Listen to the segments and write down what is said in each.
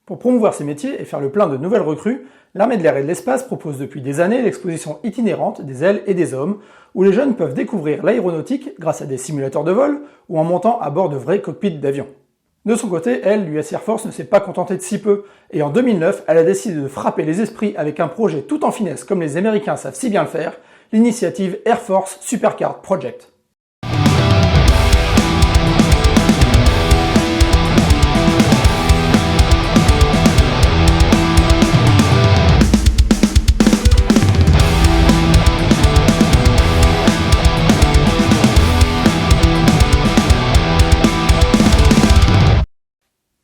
Pour promouvoir ces métiers et faire le plein de nouvelles recrues, l'Armée de l'air et de l'espace propose depuis des années l'exposition itinérante des ailes et des hommes, où les jeunes peuvent découvrir l'aéronautique grâce à des simulateurs de vol ou en montant à bord de vrais cockpits d'avions. De son côté, elle, l'US Air Force, ne s'est pas contentée de si peu, et en 2009, elle a décidé de frapper les esprits avec un projet tout en finesse comme les Américains savent si bien le faire, l'initiative Air Force Supercard Project.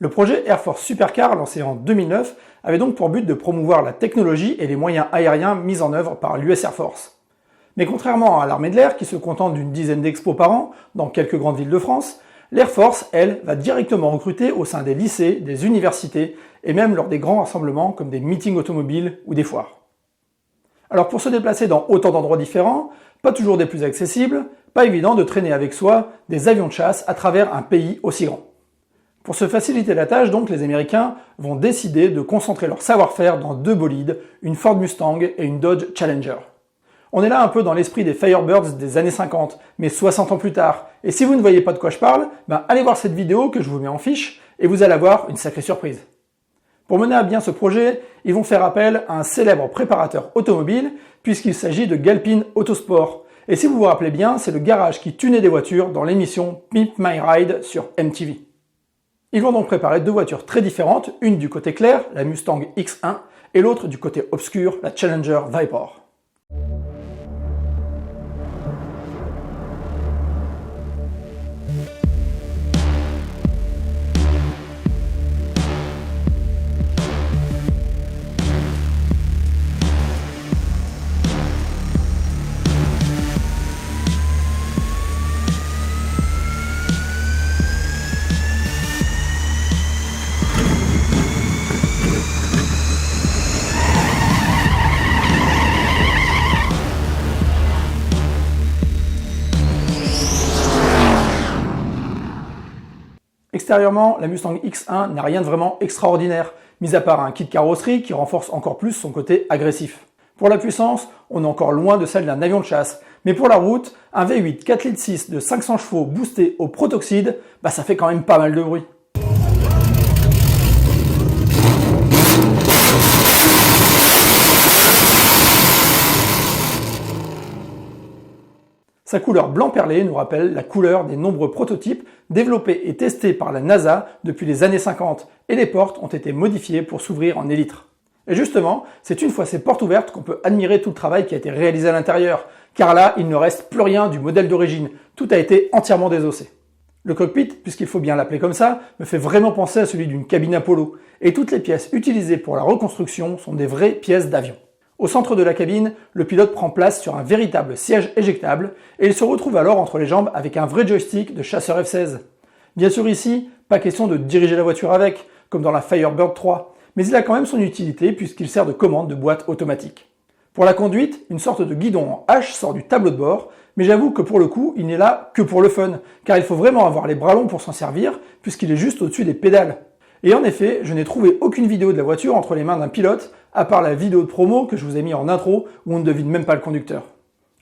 Le projet Air Force Supercar, lancé en 2009, avait donc pour but de promouvoir la technologie et les moyens aériens mis en œuvre par l'US Air Force. Mais contrairement à l'armée de l'air, qui se contente d'une dizaine d'expos par an, dans quelques grandes villes de France, l'Air Force, elle, va directement recruter au sein des lycées, des universités, et même lors des grands rassemblements comme des meetings automobiles ou des foires. Alors pour se déplacer dans autant d'endroits différents, pas toujours des plus accessibles, pas évident de traîner avec soi des avions de chasse à travers un pays aussi grand. Pour se faciliter la tâche, donc, les Américains vont décider de concentrer leur savoir-faire dans deux bolides, une Ford Mustang et une Dodge Challenger. On est là un peu dans l'esprit des Firebirds des années 50, mais 60 ans plus tard. Et si vous ne voyez pas de quoi je parle, allez voir cette vidéo que je vous mets en fiche, et vous allez avoir une sacrée surprise. Pour mener à bien ce projet, ils vont faire appel à un célèbre préparateur automobile, puisqu'il s'agit de Galpin Autosport. Et si vous vous rappelez bien, c'est le garage qui tunait des voitures dans l'émission Pimp My Ride sur MTV. Ils vont donc préparer deux voitures très différentes, une du côté clair, la Mustang X1, et l'autre du côté obscur, la Challenger Viper. Extérieurement, la Mustang X1 n'a rien de vraiment extraordinaire, mis à part un kit carrosserie qui renforce encore plus son côté agressif. Pour la puissance, on est encore loin de celle d'un avion de chasse, mais pour la route, un V8 4,6 litres de 500 chevaux boosté au protoxyde, ça fait quand même pas mal de bruit. Sa couleur blanc perlé nous rappelle la couleur des nombreux prototypes développés et testés par la NASA depuis les années 50, et les portes ont été modifiées pour s'ouvrir en élytre. Et justement, c'est une fois ces portes ouvertes qu'on peut admirer tout le travail qui a été réalisé à l'intérieur, car là, il ne reste plus rien du modèle d'origine, tout a été entièrement désossé. Le cockpit, puisqu'il faut bien l'appeler comme ça, me fait vraiment penser à celui d'une cabine Apollo, et toutes les pièces utilisées pour la reconstruction sont des vraies pièces d'avion. Au centre de la cabine, le pilote prend place sur un véritable siège éjectable et il se retrouve alors entre les jambes avec un vrai joystick de chasseur F-16. Bien sûr ici, pas question de diriger la voiture avec, comme dans la Firebird 3, mais il a quand même son utilité puisqu'il sert de commande de boîte automatique. Pour la conduite, une sorte de guidon en H sort du tableau de bord, mais j'avoue que pour le coup, il n'est là que pour le fun, car il faut vraiment avoir les bras longs pour s'en servir, puisqu'il est juste au-dessus des pédales. Et en effet, je n'ai trouvé aucune vidéo de la voiture entre les mains d'un pilote, à part la vidéo de promo que je vous ai mis en intro, où on ne devine même pas le conducteur.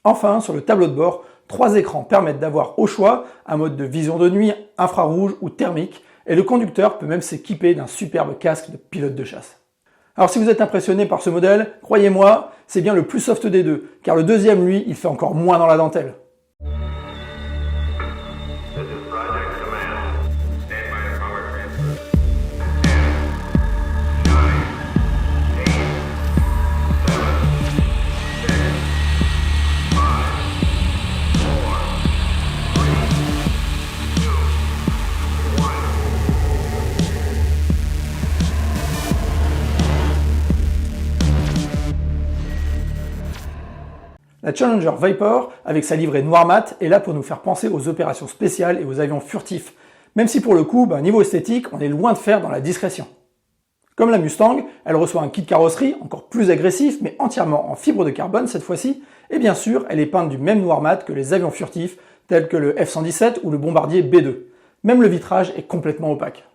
Enfin, sur le tableau de bord, 3 écrans permettent d'avoir au choix un mode de vision de nuit, infrarouge ou thermique, et le conducteur peut même s'équiper d'un superbe casque de pilote de chasse. Alors si vous êtes impressionné par ce modèle, croyez-moi, c'est bien le plus soft des deux, car le deuxième, lui, il fait encore moins dans la dentelle. La Challenger Viper, avec sa livrée noir mat, est là pour nous faire penser aux opérations spéciales et aux avions furtifs, même si pour le coup, niveau esthétique, on est loin de faire dans la discrétion. Comme la Mustang, elle reçoit un kit carrosserie encore plus agressif, mais entièrement en fibre de carbone cette fois-ci, et bien sûr, elle est peinte du même noir mat que les avions furtifs, tels que le F-117 ou le bombardier B-2. Même le vitrage est complètement opaque.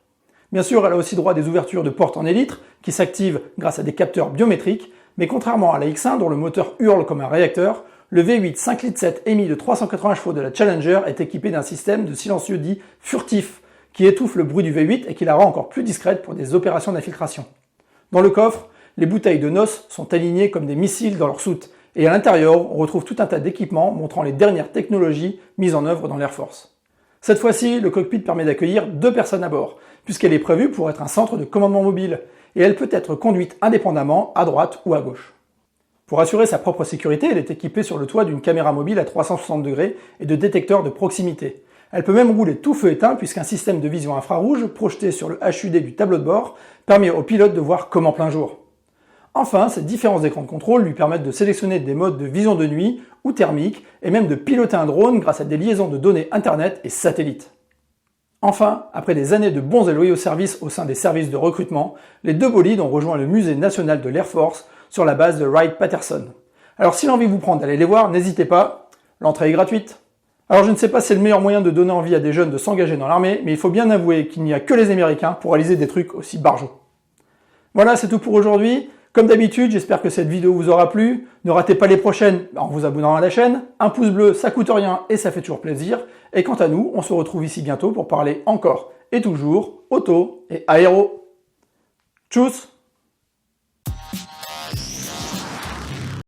Bien sûr, elle a aussi droit à des ouvertures de portes en élytre qui s'activent grâce à des capteurs biométriques, mais contrairement à la X1 dont le moteur hurle comme un réacteur, le V8 5,7 litres émis de 380 chevaux de la Challenger est équipé d'un système de silencieux dit furtif qui étouffe le bruit du V8 et qui la rend encore plus discrète pour des opérations d'infiltration. Dans le coffre, les bouteilles de NOS sont alignées comme des missiles dans leur soute, et à l'intérieur, on retrouve tout un tas d'équipements montrant les dernières technologies mises en œuvre dans l'Air Force. Cette fois-ci, le cockpit permet d'accueillir 2 personnes à bord, puisqu'elle est prévue pour être un centre de commandement mobile, et elle peut être conduite indépendamment à droite ou à gauche. Pour assurer sa propre sécurité, elle est équipée sur le toit d'une caméra mobile à 360 degrés et de détecteurs de proximité. Elle peut même rouler tout feu éteint puisqu'un système de vision infrarouge projeté sur le HUD du tableau de bord permet au pilote de voir comme en plein jour. Enfin, ces différents écrans de contrôle lui permettent de sélectionner des modes de vision de nuit ou thermique et même de piloter un drone grâce à des liaisons de données internet et satellites. Enfin, après des années de bons et loyaux services au sein des services de recrutement, les 2 bolides ont rejoint le musée national de l'Air Force sur la base de Wright-Patterson. Alors si l'envie vous prend d'aller les voir, n'hésitez pas, l'entrée est gratuite. Alors je ne sais pas si c'est le meilleur moyen de donner envie à des jeunes de s'engager dans l'armée, mais il faut bien avouer qu'il n'y a que les Américains pour réaliser des trucs aussi barjots. Voilà, c'est tout pour aujourd'hui. Comme d'habitude, j'espère que cette vidéo vous aura plu. Ne ratez pas les prochaines en vous abonnant à la chaîne. Un pouce bleu, ça coûte rien et ça fait toujours plaisir. Et quant à nous, on se retrouve ici bientôt pour parler encore et toujours auto et aéro. Tchuss!